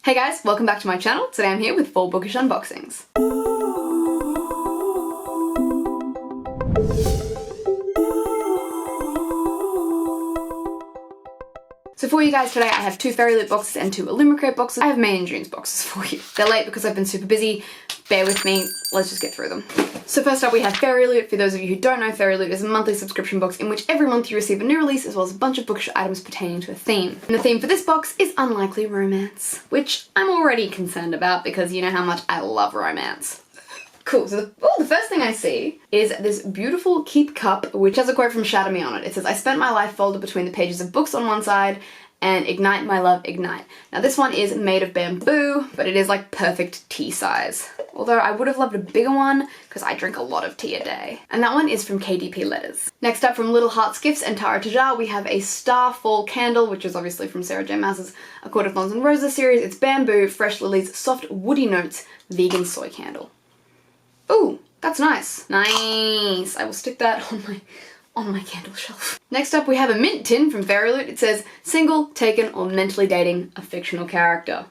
Hey guys, welcome back to my channel. Today I'm here with 4 bookish unboxings. So for you guys today, I have 2 FAIRYLOOT boxes and 2 Illumicrate boxes. I have May and June's boxes for you. They're late because I've been super busy. Bear with me, let's just get through them. So first up we have FAIRYLOOT. For those of you who don't know, FAIRYLOOT is a monthly subscription box in which every month you receive a new release as well as a bunch of bookish items pertaining to a theme. And the theme for this box is unlikely romance, which I'm already concerned about because you know how much I love romance. Cool, so the first thing I see is this beautiful keep cup which has a quote from Shatter Me on it. It says, "I spent my life folded between the pages of books on one side and ignite my love, ignite." Now this one is made of bamboo, but it is like perfect tea size. Although I would have loved a bigger one because I drink a lot of tea a day. And that one is from KDP Letters. Next up from Little Hearts Gifts and Tara Tajar, we have a Starfall candle, which is obviously from Sarah J Maas's A Court of Thorns and Roses series. It's bamboo, fresh lilies, soft woody notes, vegan soy candle. Ooh, that's nice. Nice. I will stick that on my candle shelf. Next up we have a mint tin from FAIRYLOOT. It says, "Single, taken, or mentally dating a fictional character."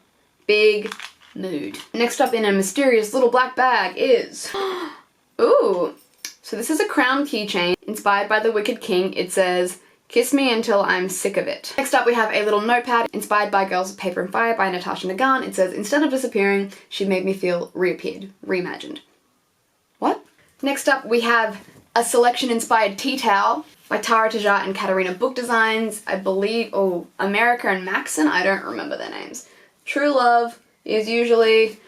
Big mood. Next up in a mysterious little black bag is... Ooh. So this is a crown keychain inspired by the Wicked King. It says, "Kiss me until I'm sick of it." Next up we have a little notepad inspired by Girls of Paper and Fire by Natasha Nagan. It says, "Instead of disappearing, she made me feel reappeared, reimagined." What? Next up we have a selection inspired tea towel by Tara Tajar and Katarina Book Designs. I believe, oh, America and Maxon, I don't remember their names. True love is usually,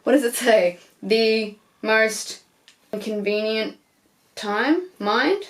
what does it say? The most inconvenient time? Mind?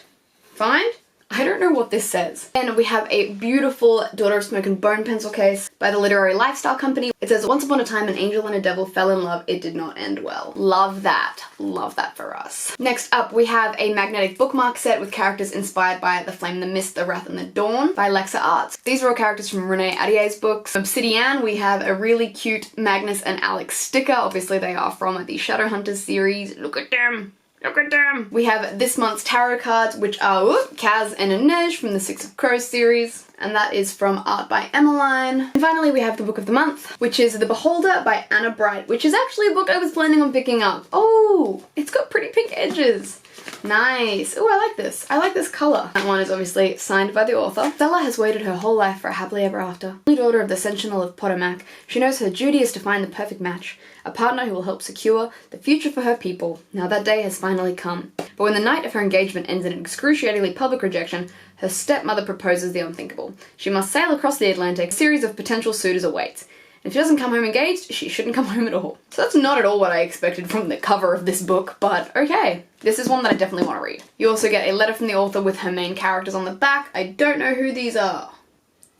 Find? I don't know what this says. And we have a beautiful Daughter of Smoke and Bone pencil case by the Literary Lifestyle Company. It says, "Once upon a time an angel and a devil fell in love. It did not end well." Love that. Love that for us. Next up we have a magnetic bookmark set with characters inspired by The Flame, the Mist, the Wrath and the Dawn by Lexa Arts. These are all characters from Renee Adier's books. Obsidian, we have a really cute Magnus and Alex sticker. Obviously they are from the Shadowhunters series. Look at them. Look at them! We have this month's tarot cards, which are Kaz and Inej from the Six of Crows series, and that is from art by Emmeline. And finally we have the book of the month, which is The Beholder by Anna Bright, which is actually a book I was planning on picking up. Oh, it's got pretty pink edges. Nice. Oh, I like this. I like this colour. That one is obviously signed by the author. Stella has waited her whole life for a happily ever after. Only daughter of the Sentinel of Potomac, she knows her duty is to find the perfect match, a partner who will help secure the future for her people. Now that day has finally come. But when the night of her engagement ends in an excruciatingly public rejection, her stepmother proposes the unthinkable. She must sail across the Atlantic. A series of potential suitors awaits. If she doesn't come home engaged, she shouldn't come home at all. So that's not at all what I expected from the cover of this book, but okay. This is one that I definitely want to read. You also get a letter from the author with her main characters on the back. I don't know who these are.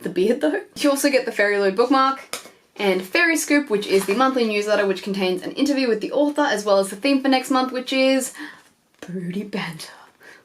The beard though? You also get the FAIRYLOOT bookmark and Fairy Scoop, which is the monthly newsletter which contains an interview with the author as well as the theme for next month, which is broody banter,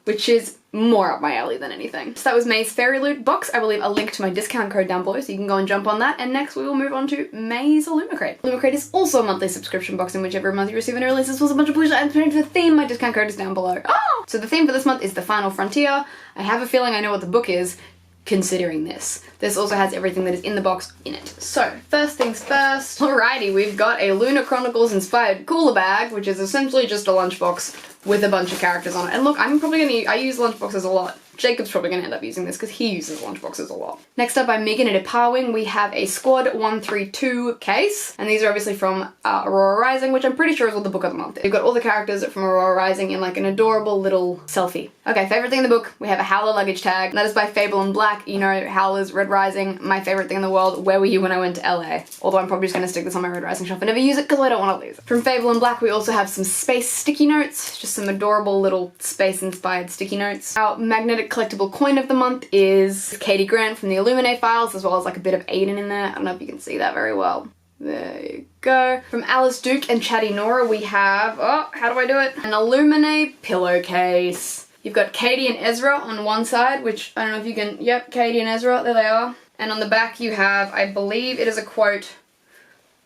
which is more up my alley than anything. So that was May's FAIRYLOOT box. I will leave a link to my discount code down below so you can go and jump on that. And next we will move on to May's Illumicrate. Illumicrate is also a monthly subscription box in which every month you receive a new release. This was a bunch of bullshit items to the theme. My discount code is down below. Oh! So the theme for this month is The Final Frontier. I have a feeling I know what the book is, considering this. This also has everything that is in the box in it. So, first things first. Alrighty, we've got a Lunar Chronicles inspired cooler bag, which is essentially just a lunchbox with a bunch of characters on it. And look, I'm probably gonna I use lunchboxes a lot. Jacob's probably gonna end up using this because he uses lunchboxes a lot. Next up by Megan at Ipawing, we have a Squad 132 case. And these are obviously from Aurora Rising, which I'm pretty sure is what the book of the month is. We've got all the characters from Aurora Rising in like an adorable little selfie. Okay, favorite thing in the book, we have a Howler luggage tag. And that is by Fable and Black. You know, Howler's Red Rising, my favorite thing in the world. Where were you when I went to LA? Although I'm probably just gonna stick this on my Red Rising shelf and never use it because I don't want to lose it. From Fable and Black, we also have some space sticky notes. Just some adorable little space-inspired sticky notes. Our magnetic collectible coin of the month is Katie Grant from the Illuminate files, as well as like a bit of Aiden in there. I don't know if you can see that very well. There you go. From Alice Duke and Chatty Nora, we have, oh, how do I do it? An Illuminate pillowcase. You've got Katie and Ezra on one side, which I don't know if you can, yep, Katie and Ezra, there they are. And on the back you have, I believe it is a quote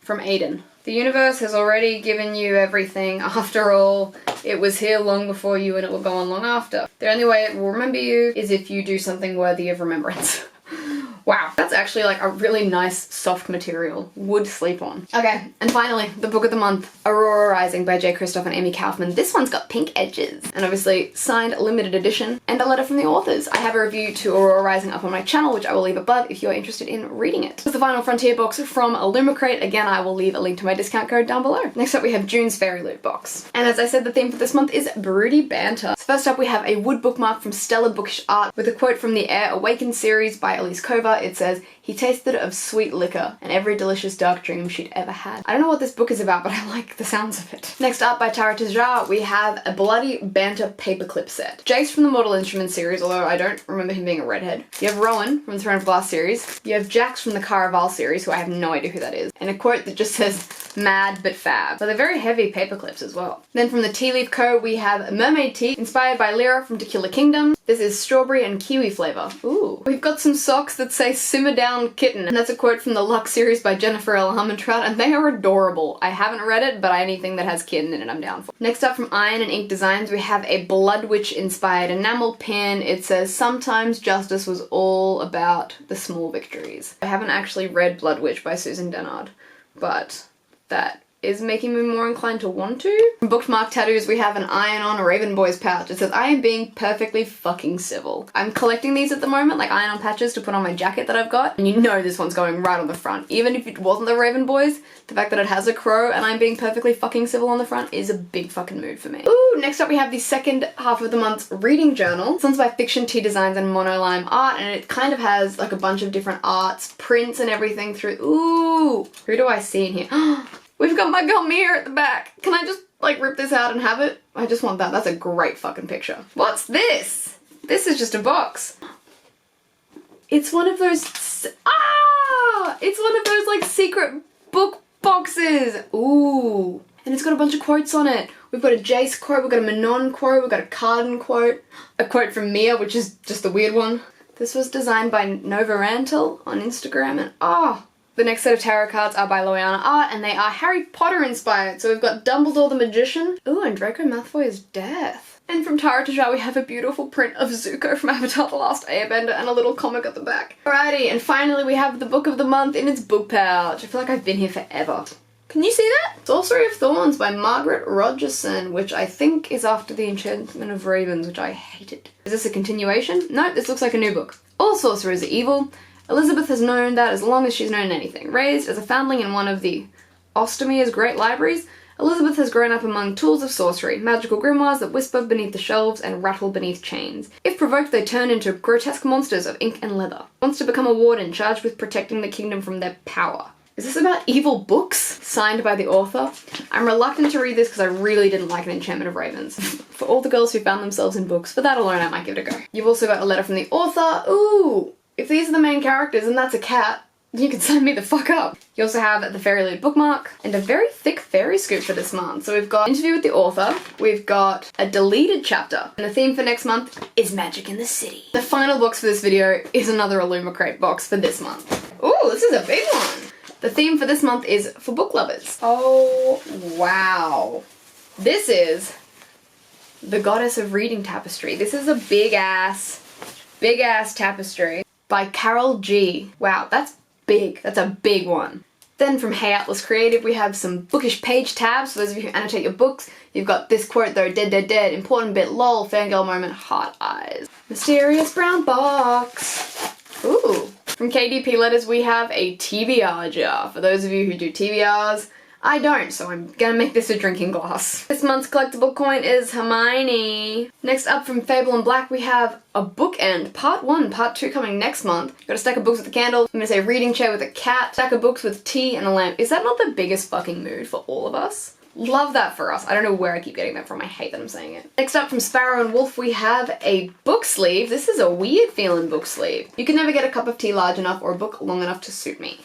from Aiden. "The universe has already given you everything. After all, it was here long before you and it will go on long after. The only way it will remember you is if you do something worthy of remembrance." Wow, that's actually like a really nice soft material. Would sleep on. Okay, and finally, the book of the month, Aurora Rising by J. Kristoff and Amy Kaufman. This one's got pink edges and obviously signed limited edition and a letter from the authors. I have a review to Aurora Rising up on my channel, which I will leave above if you're interested in reading it. This is the Final Frontier box from Illumicrate. Again, I will leave a link to my discount code down below. Next up we have June's Fairy Loot box. And as I said, the theme for this month is broody banter. So first up we have a wood bookmark from Stellar Bookish Art with a quote from the Air Awakened series by Elise Kova. It says, "He tasted of sweet liquor and every delicious dark dream she'd ever had." I don't know what this book is about, but I like the sounds of it. Next up by Tara Tejar, we have a bloody banter paperclip set. Jace from the Mortal Instruments series, although I don't remember him being a redhead. You have Rowan from the Throne of Glass series. You have Jax from the Caraval series, who I have no idea who that is. And a quote that just says, "Mad but fab." So they're very heavy paperclips as well. Then from the Tea Leaf Co, we have Mermaid Tea, inspired by Lyra from Tequila Kingdom. This is strawberry and kiwi flavour. Ooh. We've got some socks that say "Simmer Down Kitten," and that's a quote from the Luxe series by Jennifer L. Harmontrout, and they are adorable. I haven't read it, but anything that has kitten in it I'm down for. Next up from Iron and Ink Designs, we have a Blood Witch inspired enamel pin. It says, "Sometimes justice was all about the small victories." I haven't actually read Blood Witch by Susan Dennard, but that is making me more inclined to want to. From Bookmark Tattoos, we have an iron-on Raven Boys pouch. It says, "I am being perfectly fucking civil." I'm collecting these at the moment, like iron-on patches to put on my jacket that I've got, and you know this one's going right on the front. Even if it wasn't the Raven Boys, the fact that it has a crow and I'm being perfectly fucking civil on the front is a big fucking mood for me. Ooh, next up we have the second half of the month's reading journal. This one's by Fiction Tea Designs and Monolime Art, and it kind of has like a bunch of different arts, prints and everything through. Ooh, who do I see in here? We've got my girl Mia at the back. Can I just like rip this out and have it? I just want that. That's a great fucking picture. What's this? This is just a box. It's one of those, it's one of those like secret book boxes. Ooh. And it's got a bunch of quotes on it. We've got a Jace quote, we've got a Manon quote, we've got a Carden quote, a quote from Mia, which is just the weird one. This was designed by Nova Rantel on Instagram, and the next set of tarot cards are by Loiana Art, and they are Harry Potter inspired. So we've got Dumbledore the Magician. Ooh, and Draco Malfoy's death. And from Tara Tejar we have a beautiful print of Zuko from Avatar The Last Airbender and a little comic at the back. Alrighty, and finally we have the book of the month in its book pouch. I feel like I've been here forever. Can you see that? Sorcery of Thorns by Margaret Rogerson, which I think is after The Enchantment of Ravens, which I hated. Is this a continuation? No, this looks like a new book. All sorcerers are evil. Elizabeth has known that as long as she's known anything. Raised as a foundling in one of the Ostomia's great libraries, Elizabeth has grown up among tools of sorcery, magical grimoires that whisper beneath the shelves and rattle beneath chains. If provoked, they turn into grotesque monsters of ink and leather. Wants to become a warden charged with protecting the kingdom from their power. Is this about evil books? Signed by the author. I'm reluctant to read this because I really didn't like An Enchantment of Ravens. For all the girls who found themselves in books, for that alone I might give it a go. You've also got a letter from the author. Ooh! If these are the main characters and that's a cat, you can sign me the fuck up. You also have the FAIRYLOOT bookmark and a very thick fairy scoop for this month. So we've got interview with the author, we've got a deleted chapter, and the theme for next month is magic in the city. The final box for this video is another Illumicrate box for this month. Ooh, this is a big one. The theme for this month is for book lovers. Oh, wow. This is the Goddess of Reading tapestry. This is a big ass tapestry by Carol G. Wow, that's big. That's a big one. Then from Hey Atlas Creative, we have some bookish page tabs. For those of you who annotate your books, you've got this quote though, dead, dead, dead, important bit, lol, fangirl moment, heart eyes. Mysterious brown box. Ooh. From KDP Letters, we have a TBR jar. For those of you who do TBRs, I don't, so I'm gonna make this a drinking glass. This month's collectible coin is Hermione. Next up from Fable and Black, we have a bookend, part 1, part 2 coming next month. Got a stack of books with a candle, I'm gonna say reading chair with a cat, stack of books with tea and a lamp. Is that not the biggest fucking mood for all of us? Love that for us. I don't know where I keep getting that from. I hate that I'm saying it. Next up from Sparrow and Wolf, we have a book sleeve. This is a weird feeling book sleeve. You can never get a cup of tea large enough or a book long enough to suit me.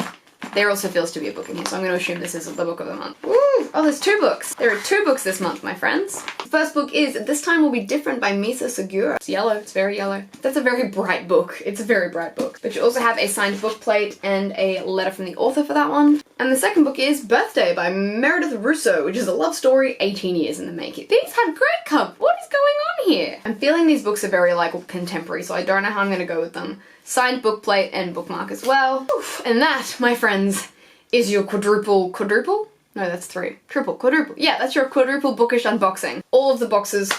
There also feels to be a book in here, so I'm going to assume this is the book of the month. Woo! Oh, there's 2 books. There are 2 books this month, my friends. First book is This Time Will Be Different by Misa Segura. It's yellow, it's very yellow. That's a very bright book. It's a very bright book. But you also have a signed book plate and a letter from the author for that one. And the second book is Birthday by Meredith Russo, which is a love story 18 years in the making. These have great covers. What is going on here? I'm feeling these books are very like contemporary, so I don't know how I'm gonna go with them. Signed book plate and bookmark as well. Oof. And that, my friends, is your quadruple? No, that's 3. Quadruple. Yeah, that's your quadruple bookish unboxing. All of the boxes.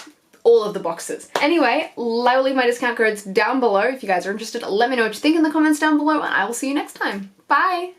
Anyway, I will leave my discount codes down below if you guys are interested. Let me know what you think in the comments down below, and I will see you next time. Bye!